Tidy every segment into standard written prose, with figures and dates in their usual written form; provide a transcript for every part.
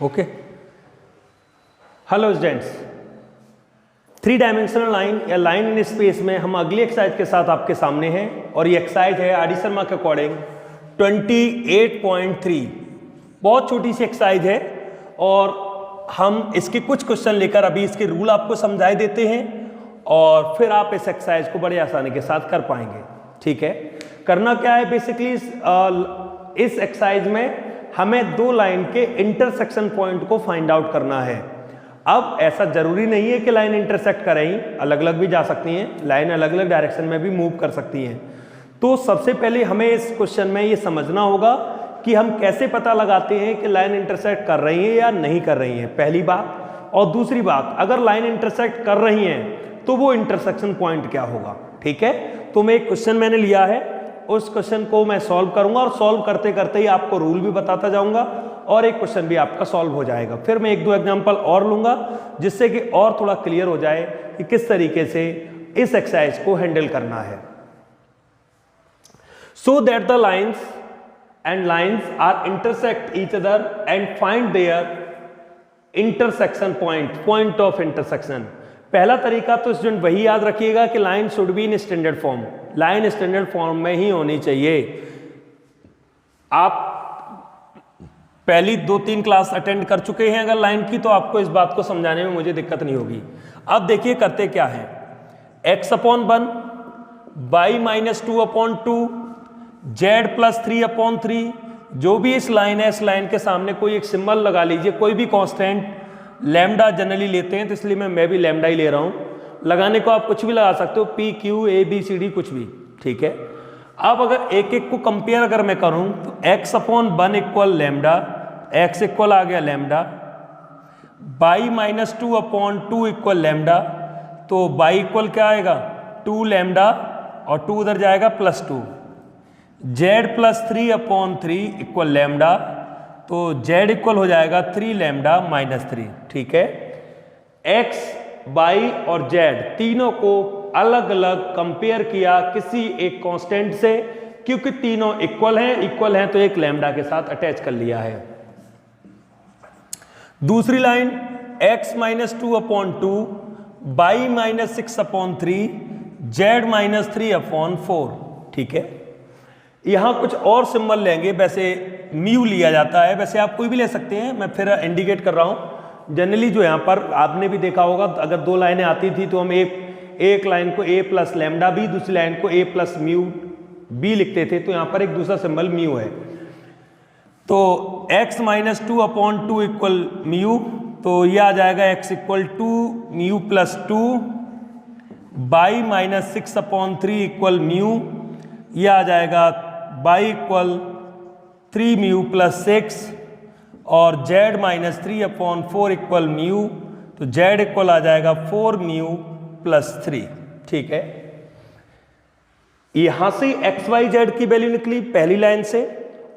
Okay, hello students, 3 dimensional line या line in space में हम अगली एक्सरसाइज के साथ आपके सामने हैं और ये एक्सरसाइज है आर डी शर्मा के अकॉर्डिंग 28.3। बहुत छोटी सी एक्सरसाइज है और हम इसके कुछ क्वेश्चन लेकर अभी इसके रूल आपको समझाए देते हैं और फिर आप इस एक्सरसाइज को बड़े आसानी के साथ कर पाएंगे। ठीक है, करना क्या है बेसिकली इस एक्सरसाइज में हमें 2 लाइन के इंटरसेक्शन पॉइंट को फाइंड आउट करना है। अब ऐसा जरूरी नहीं है कि लाइन इंटरसेक्ट करें, अलग अलग भी जा सकती हैं, लाइन अलग अलग डायरेक्शन में भी मूव कर सकती हैं। तो सबसे पहले हमें इस क्वेश्चन में ये समझना होगा कि हम कैसे पता लगाते हैं कि लाइन इंटरसेक्ट कर रही है या नहीं कर रही है, पहली बात। और दूसरी बात, अगर लाइन इंटरसेक्ट कर रही हैं तो वो इंटरसेक्शन पॉइंट क्या होगा। ठीक है, तो मैं एक क्वेश्चन मैंने लिया है, उस क्वेश्चन को मैं सॉल्व करूंगा और सॉल्व करते करते ही आपको रूल भी बताता जाऊंगा और एक क्वेश्चन भी आपका सॉल्व हो जाएगा। फिर मैं 1-2 एग्जांपल और लूंगा जिससे कि और थोड़ा क्लियर हो जाए कि किस तरीके से इस एक्सरसाइज को हैंडल करना है। So that the lines and lines are intersect each other and find their intersection point of intersection. पहला तरीका तो स्टूडेंट वही याद रखिएगा कि line should be in standard form, line standard form में ही होनी चाहिए। आप पहली 2-3 क्लास अटेंड कर चुके हैं अगर लाइन की, तो आपको इस बात को समझाने में मुझे दिक्कत नहीं होगी। अब देखिए करते क्या है, x/1 y - 2/2 z + 3/3। जो भी इस लाइन है, इस लाइन के सामने कोई एक सिंबल लगा लीजिए, कोई भी कांस्टेंट। लैम्डा जनरली लेते हैं तो इसलिए मैं भी लैम्डा ही ले रहा हूं। लगाने को आप कुछ भी लगा सकते हो, p q a b c d कुछ भी। ठीक है, अब अगर एक एक को कंपेयर अगर मैं करूं तो x/1 equal lambda, x equal आ गया लैम्डा, y - 2/2 इक्वल लैम्डा, तो y इक्वल क्या आएगा 2 लैम्डा और 2 उधर जाएगा +2। z + 3/3 इक्वल लैम्डा, तो z इक्वल हो जाएगा 3 लैम्डा - 3। ठीक है, x, y और z तीनों को अलग अलग कंपेयर किया किसी एक कांस्टेंट से, क्योंकि तीनों इक्वल हैं तो एक लैम्डा के साथ अटैच कर लिया है। दूसरी लाइन x - 2/2 y - 6/3 z - 3/4। ठीक है, यहां कुछ और सिंबल लेंगे, वैसे म्यू लिया जाता है, वैसे आप कोई भी ले सकते हैं, मैं फिर इंडिकेट कर रहा हूं। जनरली जो यहां पर आपने भी देखा होगा, अगर 2 लाइनें आती थी तो हम एक लाइन को a + लैम्डा b, दूसरी लाइन को a + म्यू b लिखते थे, तो यहां पर एक दूसरा सिंबल म्यू है। तो x - 2/2 इक्वल म्यू, तो यह आ जाएगा x equal 2 mu + 2, y - 6/3 equal mu, यह आ जाएगा y इक्वल 3 म्यू + 6 और z - 3/4 इक्वल म्यू, तो z इक्वल आ जाएगा 4 म्यू + 3। ठीक है, यहां से x y z की वैल्यू निकली पहली लाइन से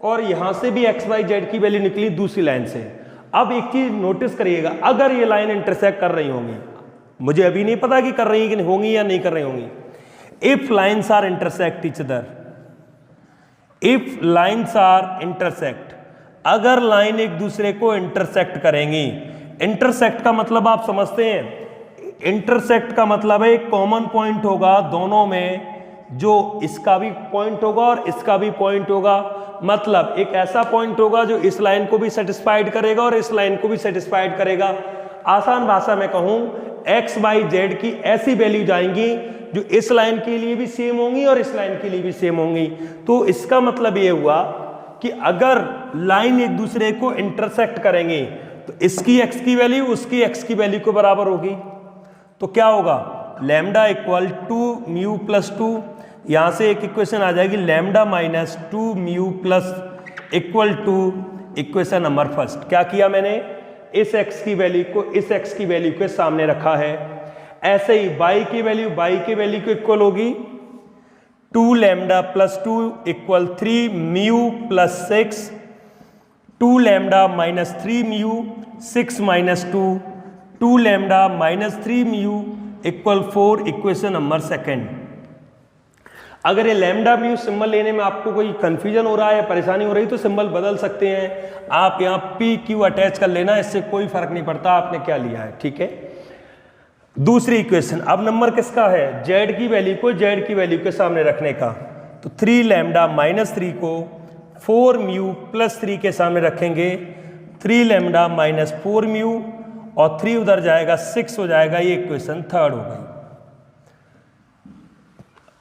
और यहां से भी x y z की वैल्यू निकली दूसरी लाइन से। अब एक चीज नोटिस करिएगा, अगर ये लाइन इंटरसेक्ट कर रही होंगी, मुझे अभी नहीं पता कि कर रही कि होंगी या नहीं कर रही होंगी। If lines are intersect each other, if lines are intersect, अगर लाइन एक दूसरे को इंटरसेक्ट करेंगी। इंटरसेक्ट का मतलब आप समझते हैं, इंटरसेक्ट का मतलब है एक कॉमन पॉइंट होगा दोनों में, जो इसका भी पॉइंट होगा और इसका भी पॉइंट होगा। मतलब एक ऐसा पॉइंट होगा जो इस लाइन को भी सेटिस्फाइड करेगा और इस लाइन को भी सेटिस्फाइड करेगा। आसान भाषा में कहूं, x y z की ऐसी वैल्यू जाएंगी जो इस लाइन के लिए भी सेम होंगी और इस लाइन के लिए भी सेम होंगी। तो इसका मतलब ये हुआ कि अगर लाइन एक दूसरे को इंटरसेक्ट करेंगे तो इसकी x की वैल्यू उसकी x की वैल्यू के बराबर होगी। तो क्या होगा, लैम्डा इक्वल 2 म्यू + 2, यहां से एक इक्वेशन आ जाएगी lambda - 2 mu + equal to equation number first. क्या किया मैंने, इस x की वैल्यू को इस x की वैल्यू के सामने रखा है। ऐसे ही y की वैल्यू को इक्वल होगी 2 lambda + 2 equal 3 mu + 6, 2 lambda - 3 mu 6 - 2, 2 lambda - 3 mu equal 4, equation number second. अगर ये लैम्डा म्यू सिंबल लेने में आपको कोई कंफ्यूजन हो रहा है या परेशानी हो रही तो सिंबल बदल सकते हैं आप, यहाँ पी क्यू अटैच कर लेना, इससे कोई फर्क नहीं पड़ता आपने क्या लिया है, ठीक है। दूसरी इक्वेशन, अब नंबर किसका है, जेड की वैल्यू को जेड की वैल्यू के सामने रखने का, तो 3 लैम्डा माइनस 3 को 4 म्यू प्लस 3 के सामने रखेंगे, 3 लैम्डा माइनस 4 म्यू और 3 उधर जाएगा 6 हो जाएगा, ये इक्वेशन थर्ड हो गई।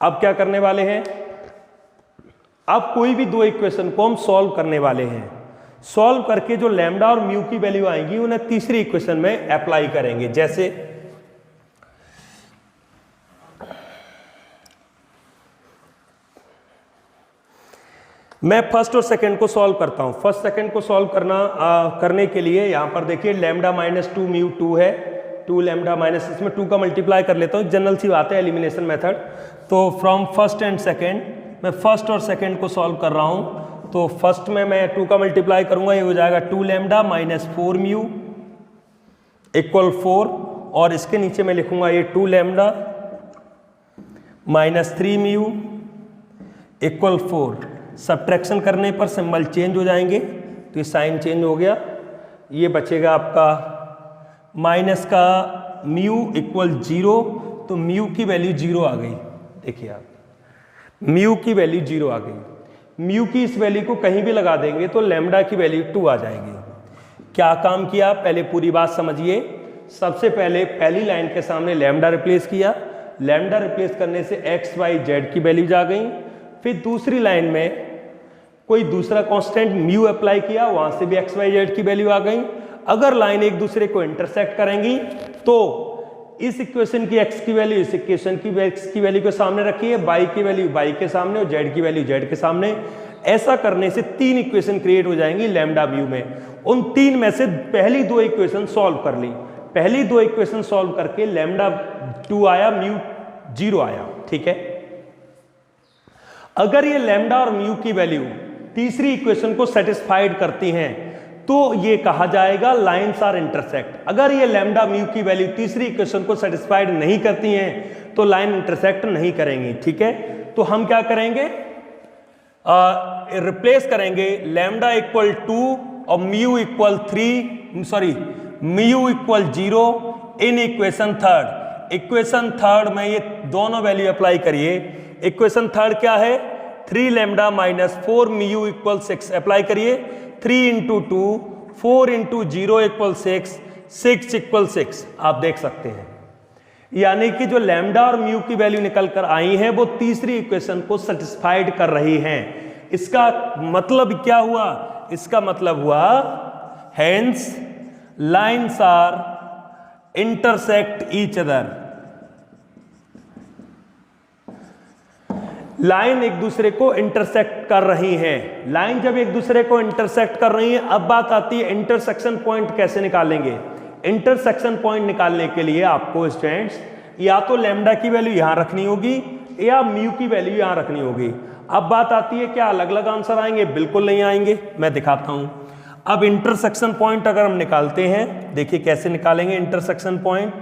अब क्या करने वाले हैं, अब कोई भी दो इक्वेशन को हम सॉल्व करने वाले हैं, सॉल्व करके जो लैम्डा और म्यू की वैल्यू आएंगी उन्हें तीसरी इक्वेशन में अप्लाई करेंगे। जैसे मैं फर्स्ट और सेकंड को सॉल्व करता हूं। फर्स्ट सेकंड को सॉल्व करने के लिए यहां पर देखिए लैम्डा माइनस 2 म्यू 2 है, 2 लैम्डा माइनस, इसमें 2 का मल्टीप्लाई कर लेता हूं, जनरल सी बात है एलिमिनेशन मेथड। तो फ्रॉम फर्स्ट एंड सेकंड, मैं फर्स्ट और सेकंड को सॉल्व कर रहा हूं, तो फर्स्ट में मैं 2 का मल्टीप्लाई करूंगा, ये हो जाएगा 2 लैम्डा माइनस 4 म्यू इक्वल 4, और इसके नीचे मैं लिखूंगा ये 2 lambda minus 3 mu equal 4। Subtraction करने पर सिंबल चेंज हो जाएंगे, तो ये साइन चेंज हो गया, ये बचेगा आपका माइनस का म्यू इक्वल 0, तो म्यू की वैल्यू 0 आ गई। देखिए आप, म्यू की वैल्यू 0 आ गई। म्यू की इस वैल्यू को कहीं भी लगा देंगे तो लैम्डा की वैल्यू 2 आ जाएगी। क्या काम किया, पहले पूरी बात समझिए। सबसे पहले पहली लाइन के सामने लैम्डा रिप्लेस किया, लैम्डा रिप्लेस करने से एक्स वाई जेड की वैल्यूज आ गई। फिर दूसरी लाइन में कोई दूसरा कांस्टेंट म्यू अप्लाई किया, वहां से भी एक्स वाई जेड की वैल्यू आ गई। अगर लाइन एक दूसरे को इंटरसेक्ट करेंगी तो इस इक्वेशन की एक्स की वैल्यू इस इक्वेशन की एक्स की वैल्यू के सामने रखिए, वाई की वैल्यू वाई के सामने और जेड की वैल्यू जेड के सामने। ऐसा करने से 3 इक्वेशन क्रिएट हो जाएंगी लैम्डा म्यू में। उन 3 में से पहली 2 इक्वेशन सॉल्व कर ली, पहली 2 इक्वेशन सॉल्व करके लैम्डा 2 आया, म्यू 0 आया, ठीक है। अगर ये लैम्डा और म्यू की वैल्यू तीसरी इक्वेशन को सेटिस्फाइड करती हैं तो ये कहा जाएगा लाइंस आर इंटरसेक्ट। अगर ये लैम्डा म्यू की वैल्यू तीसरी इक्वेशन को सेटिस्फाइड नहीं करती हैं तो लाइन इंटरसेक्ट नहीं करेंगी, ठीक है। तो हम क्या करेंगे, रिप्लेस करेंगे लैम्डा इक्वल 2 और mu equal 3, sorry mu equal 0 in equation third. Equation third में ये दोनों वैल्यू अप्लाई करिए। इक्वेशन थर्ड क्या है, 3 lambda minus 4 mu equal 6 apply करिए। 3 इंटू 2, 4 इंटू 0 इक्वल 6, 6 इक्वल 6 आप देख सकते हैं। यानी कि जो लैम्डा और म्यू की वैल्यू निकल कर आई है वो तीसरी इक्वेशन को सेटिस्फाइड कर रही हैं। इसका मतलब क्या हुआ, इसका मतलब हुआ hence lines are intersect each other. Line एक दूसरे को इंटरसेक्ट कर रही हैं। लाइन जब एक दूसरे को इंटरसेक्ट कर रही हैं, अब बात आती है इंटरसेक्शन पॉइंट कैसे निकालेंगे। इंटरसेक्शन पॉइंट निकालने के लिए आपको स्टूडेंट्स या तो लैम्डा की वैल्यू यहां रखनी होगी या म्यू की वैल्यू यहां रखनी होगी। अब बात आती है क्या अलग अलग आंसर आएंगे, बिल्कुल नहीं आएंगे, मैं दिखाता हूं। अब इंटरसेक्शन पॉइंट अगर हम निकालते हैं, देखिए कैसे निकालेंगे इंटरसेक्शन पॉइंट।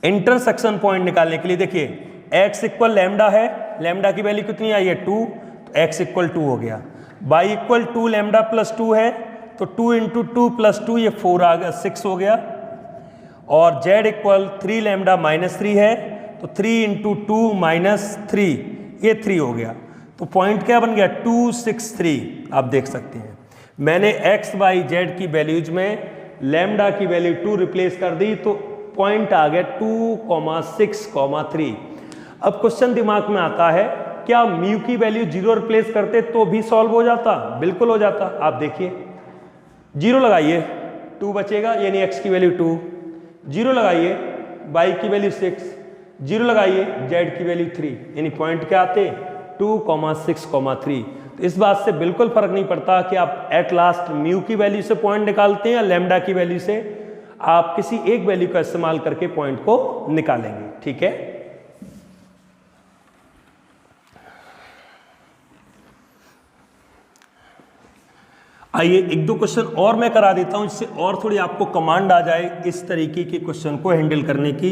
इंटरसेक्शन पॉइंट निकालने के लिए देखिए x इक्वल लैम्डा है, लैम्डा की वैल्यू कितनी आई है 2, तो x इक्वल 2 हो गया। y इक्वल 2 लैम्डा प्लस 2 है, तो 2 इंटू 2 प्लस 2 ये 4 आ गया, 6 हो गया। और z इक्वल 3 लैम्डा माइनस 3 है, तो 3 इंटू 2 माइनस 3 ये 3 हो गया। तो पॉइंट क्या बन गया 2 6 3। आप देख सकते हैं मैंने x y z की वैल्यूज में लैम्डा की वैल्यू 2 रिप्लेस कर दी, तो पॉइंट आ गया 2,6,3। अब क्वेश्चन दिमाग में आता है क्या म्यू की वैल्यू 0 रिप्लेस करते तो भी सॉल्व हो जाता, बिल्कुल हो जाता। आप देखिए 0 लगाइए 2 बचेगा, यानी x की वैल्यू 2, 0 लगाइए y की वैल्यू 6, 0 लगाइए z की वैल्यू 3, यानी पॉइंट क्या आते 2,6,3। तो इस बात से बिल्कुल फर्क नहीं पड़ता कि आप एट लास्ट म्यू की वैल्यू से पॉइंट निकालते हैं या लैम्डा की वैल्यू से, आप किसी एक वैल्यू का इस्तेमाल करके पॉइंट को निकालेंगे, ठीक है। आइए 1-2 क्वेश्चन और मैं करा देता हूं, जिससे और थोड़ी आपको कमांड आ जाए इस तरीके के क्वेश्चन को हैंडल करने की।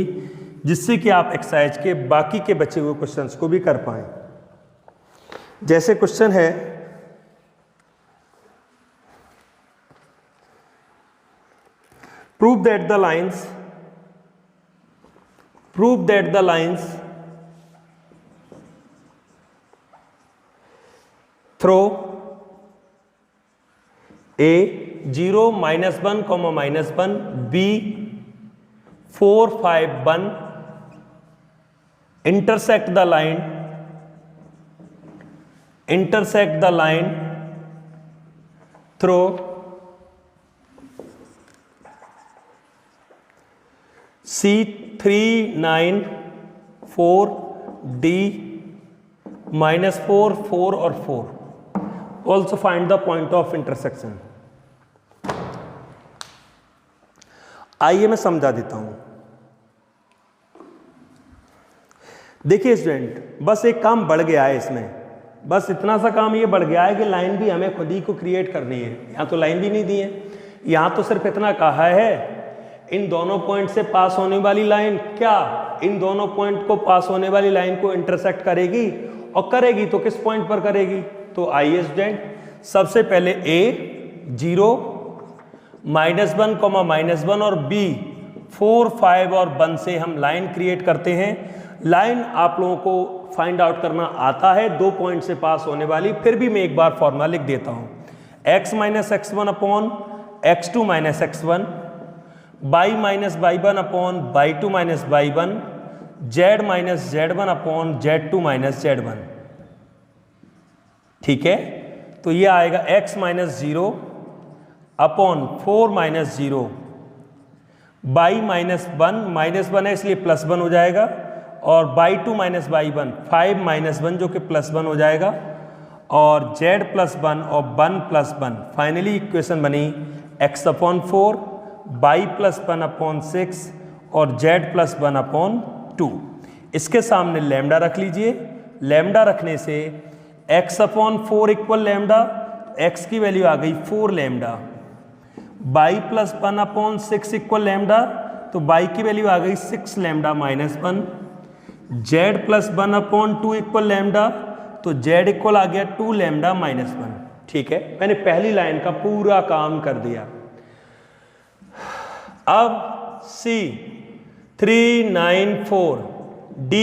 जिससे कि आप एक्सरसाइज के बाकी के बचे हुए क्वेश्चंस को भी कर पाएं। जैसे क्वेश्चन है prove that the lines through A 0 -1, -1, B 4 5 1 intersect the line through C 3 9 4 D -4 4 और 4. Also find the point of intersection. आइए मैं समझा देता हूं। देखिए स्टूडेंट, बस एक काम बढ़ गया है इसमें, बस इतना सा काम ये बढ़ गया है कि लाइन भी हमें खुद ही को क्रिएट करनी है। यहां तो लाइन भी नहीं दी है, यहां तो सिर्फ इतना कहा है इन दोनों पॉइंट से पास होने वाली लाइन क्या इन दोनों पॉइंट को पास होने वाली लाइन को इंटरसेक्ट करेगी, और करेगी तो किस पॉइंट पर करेगी। तो आइए स्टूडेंट, सबसे पहले A 0 -1, -1 और B 4 5 और 1 से हम लाइन क्रिएट करते हैं। लाइन आप लोगों को फाइंड आउट करना आता है, 2 पॉइंट से पास होने वाली। फिर भी मैं एक बार फॉर्मूला लिख देता हूं, x - x1 upon x2 - x1, y - y1 upon y2 - y1, z - z1 upon z2 - z1। ठीक है, तो ये आएगा x - 0 अपॉन 4 - 0, y -1 -1 है इसलिए +1 हो जाएगा, और y2 - y1 5 - 1 जो कि +1 हो जाएगा, और z +1 और 1 +1। फाइनली इक्वेशन बनी x अपॉन 4, y +1 अपॉन 6 और z +1 अपॉन 2। इसके सामने लैम्डा रख लीजिए। लैम्डा रखने से x upon 4 equal lambda, x की वैल्यू आ गई 4 lambda, y +1 upon 6 equal lambda, तो y की वैल्यू आ गई 6 lambda -1, z +1 upon 2 equal lambda, तो z इक्वल आ गया 2 लैम्डा -1। ठीक है, मैंने पहली लाइन का पूरा काम कर दिया। अब C 3 9 4 D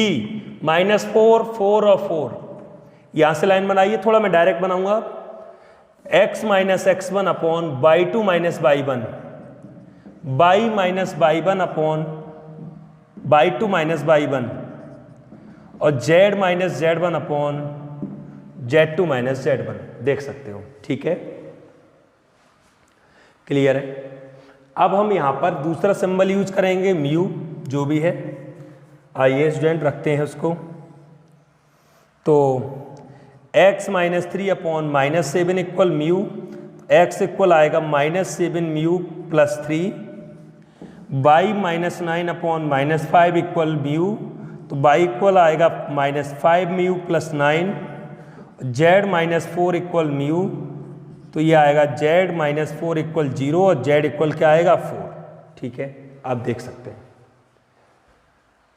-4 4 और 4, यहां से लाइन बनाइए। थोड़ा मैं डायरेक्ट बनाऊंगा, x - x1 upon y2 - y1, y - y1 upon y2 - y1, और z - z1 upon z2 - z1। देख सकते हो, ठीक है, क्लियर है। अब हम यहां पर दूसरा सिंबल यूज करेंगे, म्यू, जो भी है। आइए स्टूडेंट रखते हैं उसको। तो x - 3 upon -7 equal mu, x equal आएगा -7 mu + 3, y -9 upon -5 equal mu, तो y इक्वल आएगा -5 म्यू + 9, z -4 इक्वल म्यू, तो ये आएगा z -4 इक्वल 0, और z इक्वल क्या आएगा 4। ठीक है, आप देख सकते हैं।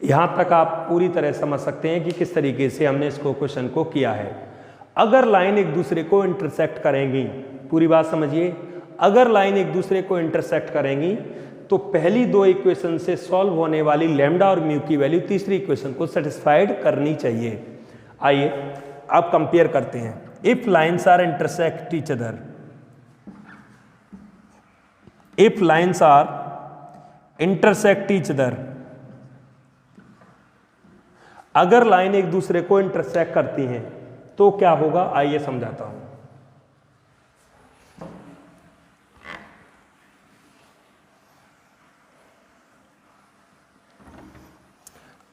यहां तक आप पूरी तरह समझ सकते हैं कि किस तरीके से हमने इसको क्वेश्चन को किया है। अगर लाइन एक दूसरे को इंटरसेक्ट करेंगी, पूरी बात समझिए, अगर लाइन एक दूसरे को इंटरसेक्ट करेंगी तो पहली 2 इक्वेशन से सॉल्व होने वाली लैम्डा और म्यू की वैल्यू तीसरी इक्वेशन को सेटिस्फाइड करनी चाहिए। आइए अब कंपेयर करते हैं। If lines are intersect each other, if lines are intersect each other, अगर लाइन एक दूसरे को इंटरसेक्ट करती हैं तो क्या होगा, आइए समझाता हूं।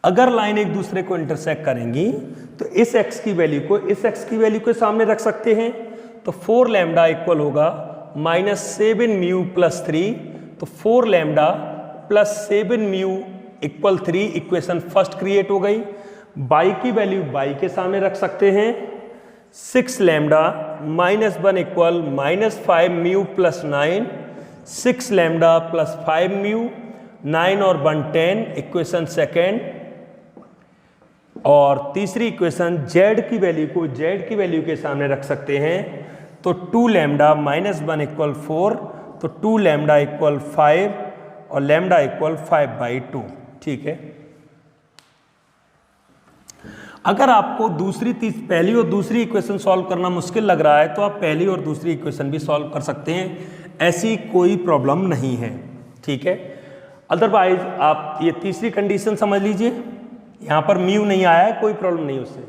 अगर लाइन एक दूसरे को इंटरसेक्ट करेंगी तो इस x की वैल्यू को इस x की वैल्यू के सामने रख सकते हैं, तो 4 लैम्डा इक्वल होगा -7 म्यू + 3, तो 4 lambda + 7 mu equal 3, equation first create हो गई। y की वैल्यू y के सामने रख सकते हैं, 6 lambda -1 equal -5 mu + 9, 6 lambda + 5 mu 9 और 1 10, इक्वेशन सेकेंड। और तीसरी इक्वेशन z की वैल्यू को z की वैल्यू के सामने रख सकते हैं, तो 2 लैम्डा माइनस 1 इक्वल 4, तो 2 लैम्डा इक्वल 5 और लैम्डा इक्वल 5/2। ठीक है, अगर आपको पहली और दूसरी इक्वेशन सॉल्व करना मुश्किल लग रहा है तो आप पहली और दूसरी इक्वेशन भी सॉल्व कर सकते हैं, ऐसी कोई प्रॉब्लम नहीं है। ठीक है, अदरवाइज आप ये तीसरी कंडीशन समझ लीजिए, यहाँ पर म्यू नहीं आया है, कोई प्रॉब्लम नहीं उससे।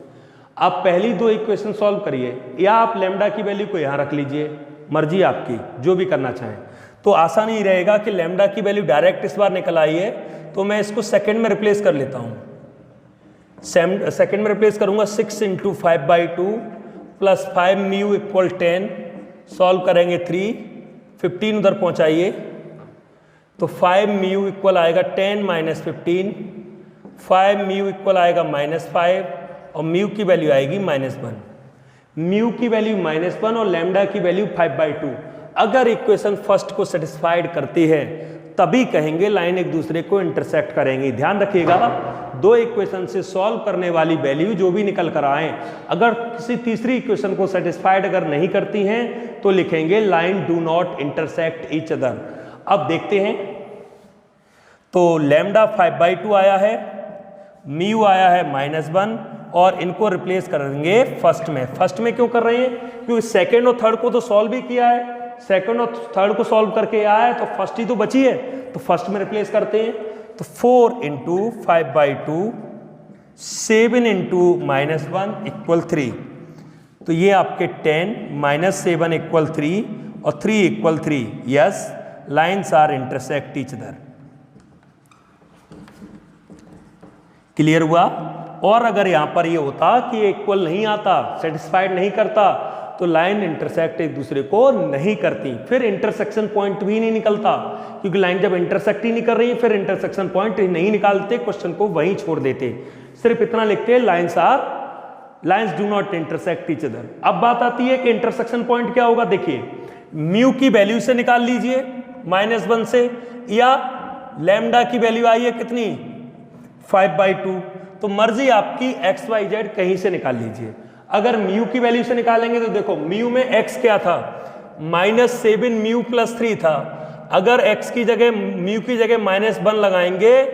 आप पहली दो इक्वेशन सॉल्व करिए या आप लैम्डा की वैल्यू को यहाँ रख लीजिए, मर्जी आपकी, जो भी करना चाहें। तो आसान ही रहेगा कि लैम्डा की वैल्यू डायरेक्ट इस बार निकल आई है, तो मैं इसको सेकंड में रिप्लेस कर लेता हूँ। सेकंड में रिप्लेस करूंगा, 6 × 5/2 प्लस 5 म्यू इक्वल 10, सॉल्व करेंगे 3, 15 उधर पहुंचाइए, तो 5 म्यू इक्वल आएगा 10 - 15, 5 म्यू इक्वल आएगा -5 और म्यू की वैल्यू आएगी -1। म्यू की वैल्यू -1 और लैम्डा की वैल्यू 5/2। अगर इक्वेशन फर्स्ट को सेटिस्फाइड करती है तभी कहेंगे लाइन एक दूसरे को इंटरसेक्ट करेंगी। ध्यान रखिएगा, दो इक्वेशन से सॉल्व करने वाली वैल्यू जो भी निकल कर आए, अगर किसी तीसरी इक्वेशन को सेटिस्फाइड अगर नहीं करती हैं तो लिखेंगे line do not intersect each other. अब देखते हैं, तो लैम्डा 5/2 आया है, म्यू आया है -1 और इनको रिप्लेस करेंगे फर्स्ट में। फर्स्ट में क्यों कर रहे हैं? क्योंकि सेकेंड और थर्ड को तो सॉल्व भी किया है, सेकेंड और थर्ड को सॉल्व करके आया है, तो फर्स्ट ही तो बची है, तो फर्स्ट में रिप्लेस करते हैं। तो 4 × 5/2, 7 × -1 इक्वल 3, तो ये आपके 10 - 7 इक्वल 3 और 3 equal 3। Yes, lines are intersect each other. Clear हुआ? और अगर यहां पर ये होता कि ये इक्वल नहीं आता, सेटिस्फाइड नहीं करता, तो लाइन इंटरसेक्ट एक दूसरे को नहीं करती, फिर इंटरसेक्शन पॉइंट भी नहीं निकलता, क्योंकि लाइन जब इंटरसेक्ट ही नहीं कर रही फिर इंटरसेक्शन पॉइंट नहीं निकालते, क्वेश्चन को वहीं छोड़ देते, सिर्फ इतना लिखते हैं lines do not intersect each other. अब बात आती है कि इंटरसेक्शन पॉइंट क्या होगा। देखिए, म्यू की वैल्यू से निकाल लीजिए -1 से, या लैम्डा की वैल्यू आई है कितनी 5/2, तो मर्जी आपकी x y z कहीं से निकाल लीजिए। अगर म्यू की वैल्यू से निकालेंगे तो देखो, म्यू में x क्या था, -7 म्यू + 3 था। अगर x की जगह म्यू की जगह -1 लगाएंगे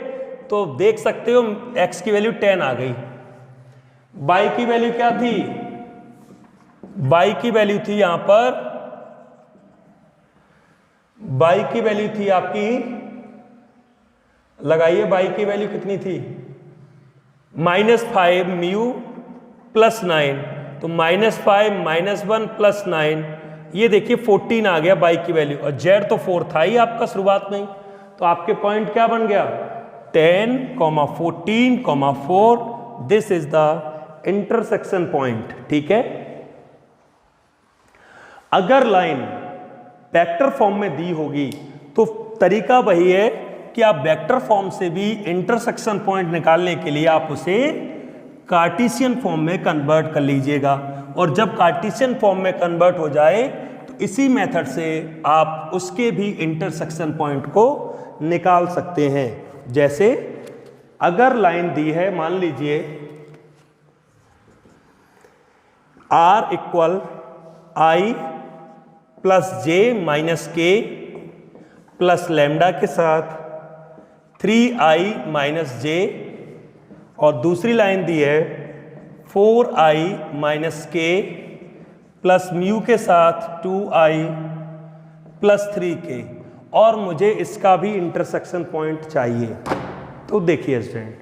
तो देख सकते हो x की वैल्यू 10 आ गई। y की वैल्यू क्या थी? y की वैल्यू थी यहां पर, y की वैल्यू थी आपकी, लगाइए y की वैल्यू कितनी थी, -5 म्यू + 9, तो -5 -1 + 9, ये देखिए 14 आ गया y की वैल्यू, और z तो 4 था ही आपका शुरुआत में, तो आपके पॉइंट क्या बन गया 10, 14, 4, this is the intersection point. ठीक है, अगर लाइन वेक्टर फॉर्म में दी होगी तो तरीका वही है कि आप वेक्टर फॉर्म से भी इंटरसेक्शन पॉइंट निकालने के लिए आप उसे कार्टेशियन फॉर्म में कन्वर्ट कर लीजिएगा, और जब कार्टेशियन फॉर्म में कन्वर्ट हो जाए तो इसी मेथड से आप उसके भी इंटरसेक्शन पॉइंट को निकाल सकते हैं। जैसे अगर लाइन दी है, मान लीजिए R = I + j - k plus lambda के साथ 3i - j, और दूसरी लाइन दी है 4i - k प्लस म्यू के साथ 2i + 3k, और मुझे इसका भी इंटरसेक्शन पॉइंट चाहिए। तो देखिए स्टूडेंट,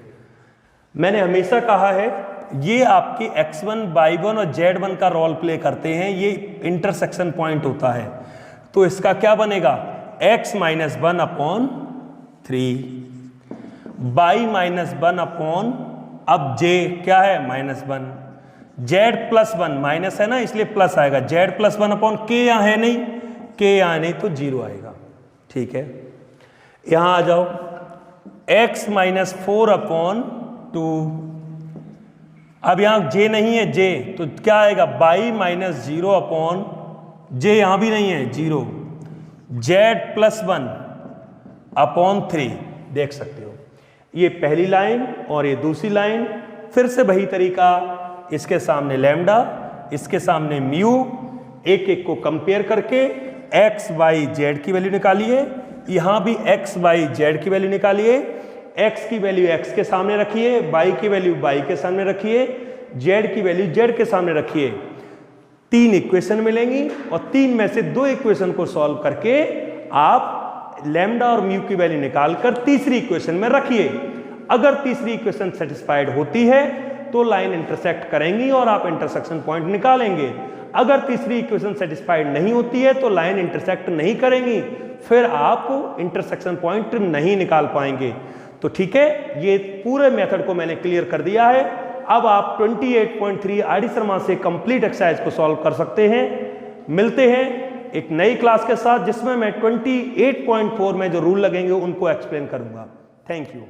मैंने हमेशा कहा है ये आपके x1, y1 और z1 का रोल प्ले करते हैं, ये इंटरसेक्शन पॉइंट होता है। तो इसका क्या बनेगा, x - 1/3, y - 1/, अब j क्या है -1, z + 1 माइनस है ना इसलिए प्लस आएगा, z + 1/k यहाँ है नहीं, k यहाँ नहीं तो 0 आएगा। ठीक है, यहाँ आ जाओ, x - 4/2, अब यहाँ j नहीं है, j तो क्या आएगा y - 0/, j यहाँ भी नहीं है 0, z + 1/3, देख सकते हो। ये पहली लाइन और ये दूसरी लाइन, फिर से वही तरीका, इसके सामने लैम्डा, इसके सामने म्यू, एक एक को कंपेयर करके एक्स वाई जेड की वैल्यू निकालिए। यहाँ भी एक्स वाई जेड की वैल्यू निकालिए, एक्स की वैल्यू एक्स के सामने रखिए, वाई की वैल्यू वाई के सामने रखिए, जेड की वैल्यू जेड के सामने रखिए। 3 इक्वेशन मिलेंगी और 3 में से 2 इक्वेशन को सॉल्व करके आप लैम्डा और म्यू की वैल्यू निकालकर तीसरी इक्वेशन में रखिए। अगर तीसरी इक्वेशन सेटिस्फाइड होती है तो लाइन इंटरसेक्ट करेंगी और आप इंटरसेक्शन पॉइंट निकालेंगे। अगर तीसरी इक्वेशन सेटिस्फाइड नहीं होती है तो लाइन इंटरसेक्ट नहीं करेंगी, फिर आप इंटरसेक्शन पॉइंट नहीं निकाल पाएंगे। तो ठीक है, ये पूरे मेथड को मैंने क्लियर कर दिया है। अब आप 28.3 आर डी शर्मा से कंप्लीट एक्सरसाइज को सॉल्व कर सकते हैं। मिलते हैं एक नई क्लास के साथ जिसमें मैं 28.4 में जो रूल लगेंगे उनको एक्सप्लेन करूंगा। Thank you.